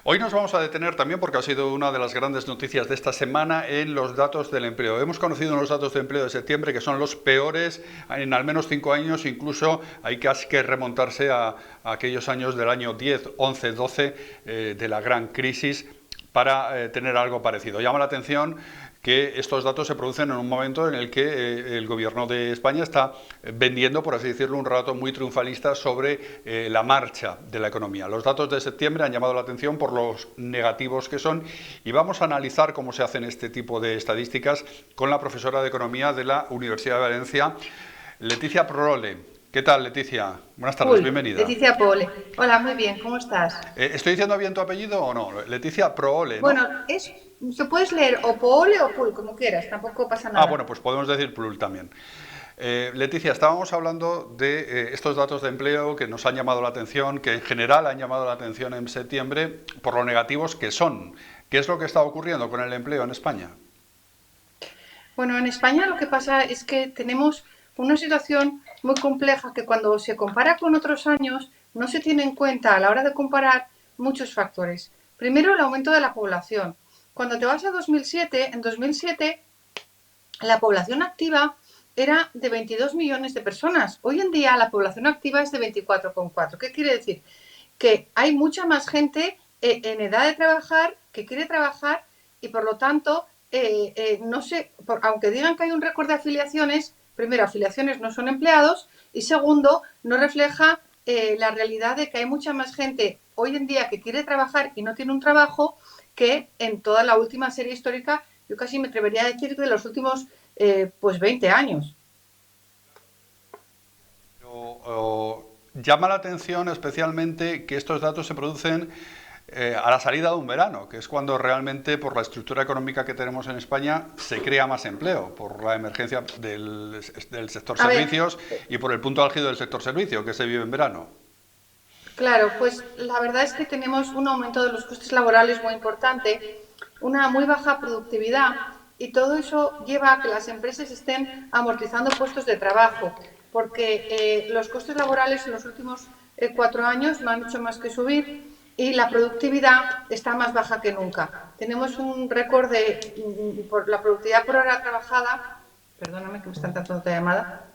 Hoy nos vamos a detener también porque ha sido una de las grandes noticias de esta semana en los datos del empleo. Hemos conocido unos datos de empleo de septiembre que son los peores en al menos 5 años, incluso hay casi que remontarse a aquellos años del año 10, 11, 12 de la gran crisis para tener algo parecido. Llama la atención que estos datos se producen en un momento en el que el gobierno de España está vendiendo, por así decirlo, un relato muy triunfalista sobre la marcha de la economía. Los datos de septiembre han llamado la atención por los negativos que son y vamos a analizar cómo se hacen este tipo de estadísticas con la profesora de Economía de la Universidad de Valencia, Leticia Prole. ¿Qué tal, Leticia? Buenas tardes, bienvenida. Leticia Pole. Hola, muy bien, ¿cómo estás? ¿Estoy diciendo bien tu apellido o no? Leticia Prole, ¿no? Bueno, se puedes leer o Poole o Pul, como quieras, tampoco pasa Bueno, nada. pues podemos decir pluril también. Leticia, estábamos hablando de estos datos de empleo que nos han llamado la atención, que en general han llamado la atención en septiembre por lo negativos que son. ¿Qué es lo que está ocurriendo con el empleo en España? Bueno, en España lo que pasa es que tenemos una situación muy compleja que cuando se compara con otros años no se tiene en cuenta a la hora de comparar muchos factores. Primero, el aumento de la población. Cuando te vas a 2007, en 2007 la población activa era de 22 millones de personas. Hoy en día la población activa es de 24,4. ¿Qué quiere decir? Que hay mucha más gente en edad de trabajar que quiere trabajar y por lo tanto, no sé, aunque digan que hay un récord de afiliaciones, primero, afiliaciones no son empleados y segundo, no refleja la realidad de que hay mucha más gente hoy en día que quiere trabajar y no tiene un trabajo que en toda la última serie histórica, yo casi me atrevería a decir de los últimos pues 20 años. Llama la atención especialmente que estos datos se producen a la salida de un verano, que es cuando realmente por la estructura económica que tenemos en España se crea más empleo, por la emergencia del sector A ver, servicios y por el punto álgido del sector servicio que se vive en verano. claro, pues la verdad es que tenemos un aumento de los costes laborales muy importante, una muy baja productividad y todo eso lleva a que las empresas estén amortizando puestos de trabajo, porque los costes laborales en los últimos 4 años no han hecho más que subir y la productividad está más baja que nunca. Tenemos un récord de por la productividad por hora trabajada. Perdóname que me están tratando otra llamada.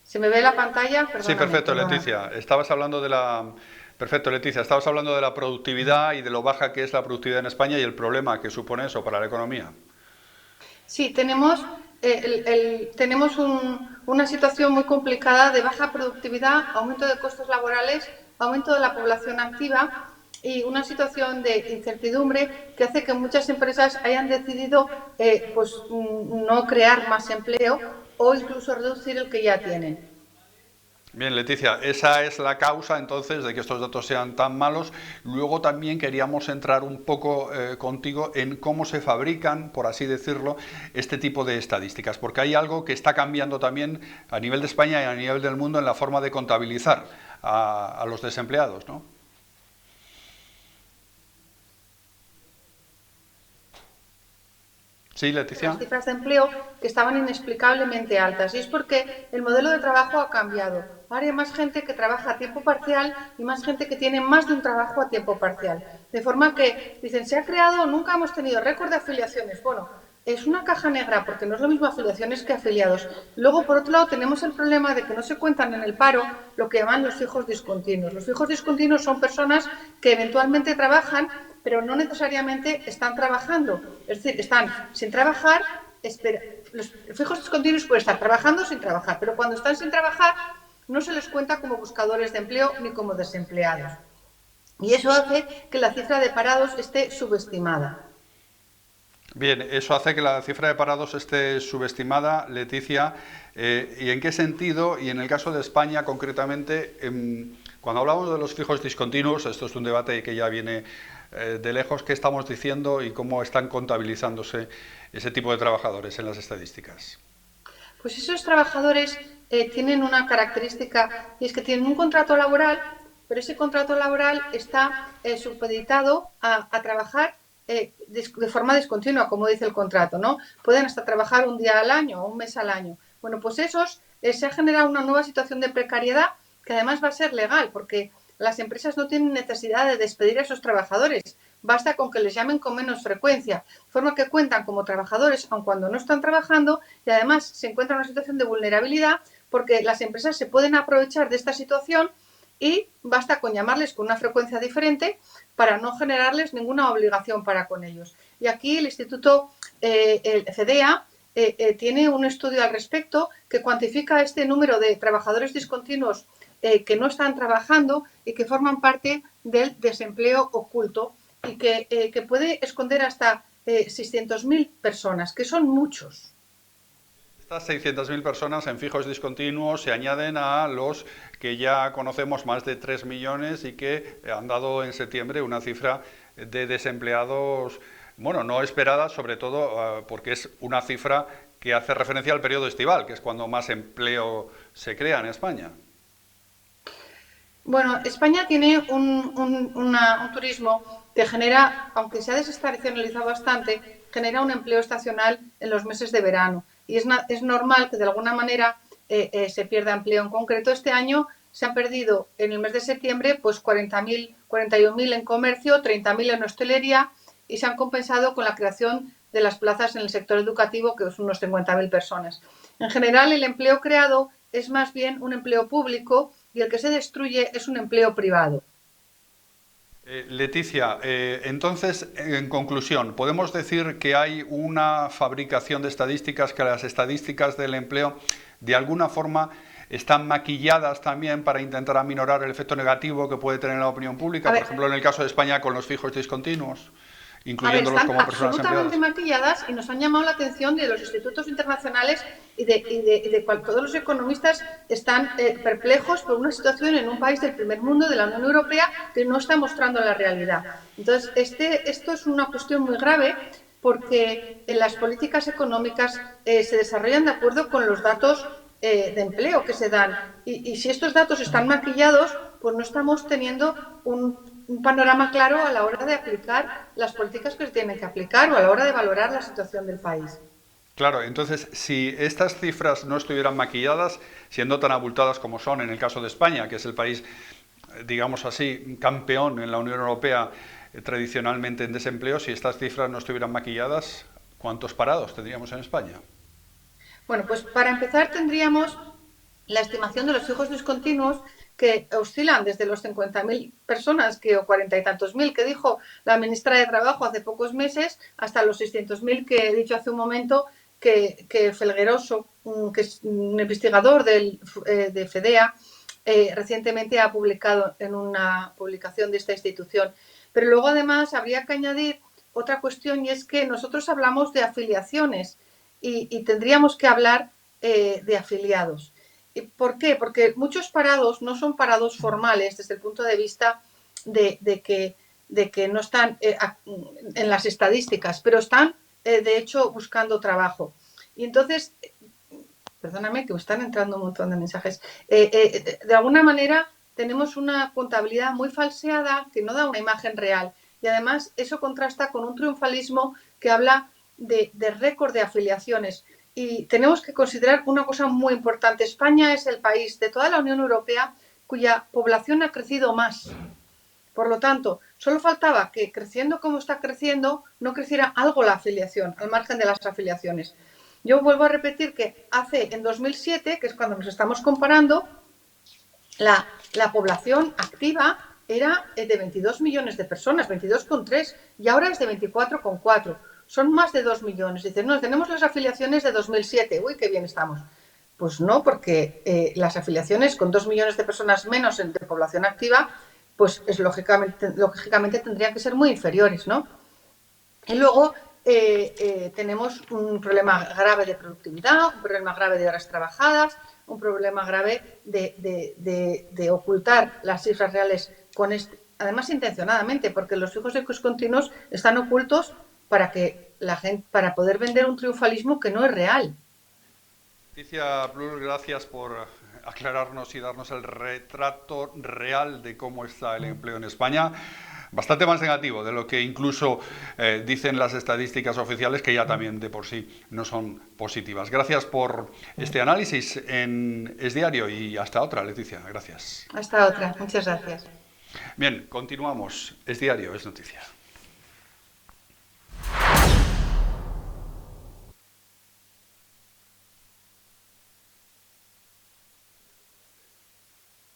¿Se me ve la pantalla? Sí, Perdóname, perfecto, perdona. Leticia. Estabas hablando de la... Perfecto, Leticia. Estabas hablando de la productividad y de lo baja que es la productividad en España y el problema que supone eso para la economía. Sí, tenemos una situación muy complicada de baja productividad, aumento de costos laborales, aumento de la población activa y una situación de incertidumbre que hace que muchas empresas hayan decidido pues, no crear más empleo o incluso reducir el que ya tienen. Bien, Leticia, esa es la causa entonces de que estos datos sean tan malos. Luego también queríamos entrar un poco contigo en cómo se fabrican, por así decirlo, este tipo de estadísticas, porque hay algo que está cambiando también a nivel de España y a nivel del mundo en la forma de contabilizar a los desempleados, ¿no? Sí, Las Leticia. cifras de empleo que estaban inexplicablemente altas y es porque el modelo de trabajo ha cambiado. Ahora hay más gente que trabaja a tiempo parcial y más gente que tiene más de un trabajo a tiempo parcial. De forma que dicen, se ha creado, nunca hemos tenido récord de afiliaciones. Bueno, es una caja negra porque no es lo mismo afiliaciones que afiliados. Luego, por otro lado, tenemos el problema de que no se cuentan en el paro lo que llaman los fijos discontinuos. Los fijos discontinuos son personas que eventualmente trabajan pero no necesariamente están trabajando. Es decir, están sin trabajar, los fijos discontinuos pueden estar trabajando sin trabajar, pero cuando están sin trabajar no se les cuenta como buscadores de empleo ni como desempleados. Y eso hace que la cifra de parados esté subestimada. Bien, eso hace que la cifra de parados esté subestimada, Leticia. ¿Y en qué sentido? Y en el caso de España concretamente, cuando hablamos de los fijos discontinuos, esto es un debate que ya viene de lejos, ¿qué estamos diciendo y cómo están contabilizándose ese tipo de trabajadores en las estadísticas? Pues esos trabajadores tienen una característica y es que tienen un contrato laboral, pero ese contrato laboral está supeditado a trabajar de forma discontinua, como dice el contrato, ¿no? Pueden hasta trabajar un día al año o un mes al año. Bueno, pues esos se ha generado una nueva situación de precariedad que además va a ser legal, porque las empresas no tienen necesidad de despedir a esos trabajadores. Basta con que les llamen con menos frecuencia, de forma que cuentan como trabajadores aun cuando no están trabajando y además se encuentran en una situación de vulnerabilidad porque las empresas se pueden aprovechar de esta situación y basta con llamarles con una frecuencia diferente para no generarles ninguna obligación para con ellos. Y aquí el Instituto el CDEA tiene un estudio al respecto que cuantifica este número de trabajadores discontinuos que no están trabajando y que forman parte del desempleo oculto y que puede esconder hasta 600.000 personas, que son muchos. Estas 600.000 personas en fijos discontinuos se añaden a los que ya conocemos, más de 3 millones, y que han dado en septiembre una cifra de desempleados, bueno, no esperada, sobre todo porque es una cifra que hace referencia al periodo estival, que es cuando más empleo se crea en España. Bueno, España tiene un turismo que genera, aunque se ha desestacionalizado bastante, genera un empleo estacional en los meses de verano. Y es normal que de alguna manera se pierda empleo. En concreto, este año se han perdido en el mes de septiembre pues 41.000 en comercio, 30.000 en hostelería y se han compensado con la creación de las plazas en el sector educativo, que son unos 50.000 personas. En general, el empleo creado es más bien un empleo público y el que se destruye es un empleo privado. Leticia, entonces, en conclusión, ¿podemos decir que hay una fabricación de estadísticas, que las estadísticas del empleo de alguna forma están maquilladas también para intentar aminorar el efecto negativo que puede tener en la opinión pública? Por ejemplo, en el caso de España con los fijos discontinuos, incluyéndolos como personas absolutamente empleadas. maquilladas y nos han llamado la atención de los institutos internacionales todos los economistas están perplejos por una situación en un país del primer mundo de la Unión Europea que no está mostrando la realidad. Entonces, esto es una cuestión muy grave porque las políticas económicas se desarrollan de acuerdo con los datos de empleo que se dan. Y si estos datos están maquillados, pues no estamos teniendo un panorama claro a la hora de aplicar las políticas que se tienen que aplicar o a la hora de valorar la situación del país. Claro, entonces, si estas cifras no estuvieran maquilladas, siendo tan abultadas como son en el caso de España, que es el país, digamos así, campeón en la Unión Europea tradicionalmente en desempleo, si estas cifras no estuvieran maquilladas, ¿cuántos parados tendríamos en España? Bueno, pues para empezar tendríamos la estimación de los fijos discontinuos que oscilan desde los 50.000 personas o 40 y tantos mil que dijo la ministra de Trabajo hace pocos meses hasta los 600.000 que he dicho hace un momento que Felgueroso, que es un investigador de FEDEA, recientemente ha publicado en una publicación de esta institución. Pero luego además habría que añadir otra cuestión y es que nosotros hablamos de afiliaciones y tendríamos que hablar de afiliados. ¿Por qué? Porque muchos parados no son parados formales desde el punto de vista de que no están en las estadísticas, pero están de hecho buscando trabajo. Y entonces, perdóname que me están entrando un montón de mensajes, de alguna manera tenemos una contabilidad muy falseada que no da una imagen real y además eso contrasta con un triunfalismo que habla de récord de afiliaciones. Y tenemos que considerar una cosa muy importante. España es el país de toda la Unión Europea cuya población ha crecido más. Por lo tanto, solo faltaba que creciendo como está creciendo, no creciera algo la afiliación, al margen de las afiliaciones. Yo vuelvo a repetir que en 2007, que es cuando nos estamos comparando, la población activa era de 22 millones de personas, 22,3, y ahora es de 24,4. Son más de 2 millones. Dicen, no, tenemos las afiliaciones de 2007. Uy, qué bien estamos. Pues no, porque las afiliaciones con 2 millones de personas menos de población activa, pues lógicamente tendrían que ser muy inferiores, ¿no? Y luego tenemos un problema grave de productividad, un problema grave de horas trabajadas, un problema grave de ocultar las cifras reales, además intencionadamente, porque los fijos discontinuos están ocultos para poder vender un triunfalismo que no es real. Leticia Blur, gracias por aclararnos y darnos el retrato real de cómo está el empleo en España. Bastante más negativo de lo que incluso dicen las estadísticas oficiales, que ya también de por sí no son positivas. Gracias por este análisis en Es Diario y hasta otra, Leticia. Gracias. Hasta otra. Muchas gracias. Bien, continuamos. Es diario, es noticia.